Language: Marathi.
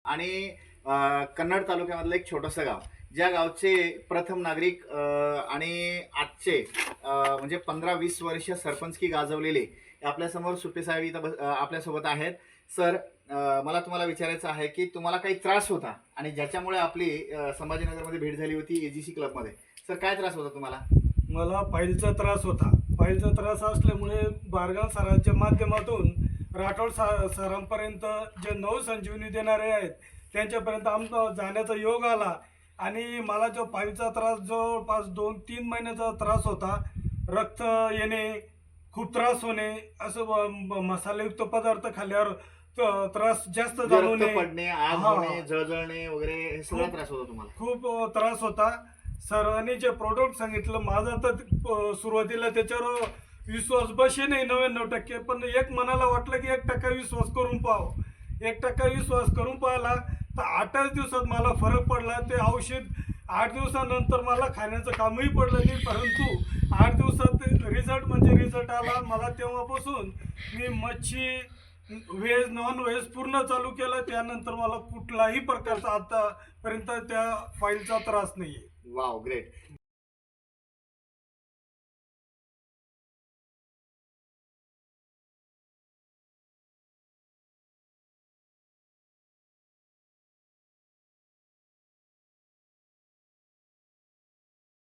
आणि कन्नड तालुक्यामधलं एक छोटंसं गाव, ज्या गावचे प्रथम नागरिक आणि आजचे म्हणजे 15-20 वर्ष सरपंचकी गाजवलेले आपल्यासमोर सुप्पे साहेब इथं आपल्यासोबत आहेत. सर, मला तुम्हाला विचारायचं आहे की तुम्हाला काही त्रास होता आणि ज्याच्यामुळे आपली संभाजीनगरमध्ये भेट झाली होती एजीसी क्लबमध्ये. सर, काय त्रास होता तुम्हाला? मला फाईलचा त्रास होता. फाईलचा त्रास असल्यामुळे बारगाव सरांच्या माध्यमातून राठोड सरांपर्यंत जे नवसंजीवनी देणारे आहेत त्यांच्यापर्यंत आमचा जाण्याचा योग आला आणि मला जो फाईलचा त्रास जवळपास 2-3 महिन्याचा त्रास होता. रक्त येणे, खूप त्रास होणे, असं मसालेयुक्त पदार्थ खाल्ल्यावर त्रास जास्त म्हणजे रक्त जाणवणे, पडणे, आग हा, होणे, जळजळणे वगैरे हे सगळा खूप त्रास होता तुम्हाला? खूप त्रास होता. सरांनी जे प्रोडक्ट सांगितलं, माझा तर सुरुवातीला त्याच्यावर विश्वास बसे नाही 99%, पण एक मनाला वाटलं की 1% विश्वास करून पाहावं. 1% विश्वास करून पाहिला तर 8च दिवसात मला फरक पडला. ते औषध 8 दिवसानंतर मला खाण्याचं कामही पडलं नाही, परंतु 8 दिवसात रिझल्ट म्हणजे रिझल्ट आला. मला तेव्हापासून मी मच्छी, व्हेज, नॉन व्हेज पूर्ण चालू केलं. त्यानंतर मला कुठलाही प्रकारचा आतापर्यंत त्या फाईलचा त्रास नाही आहे. Wow, great.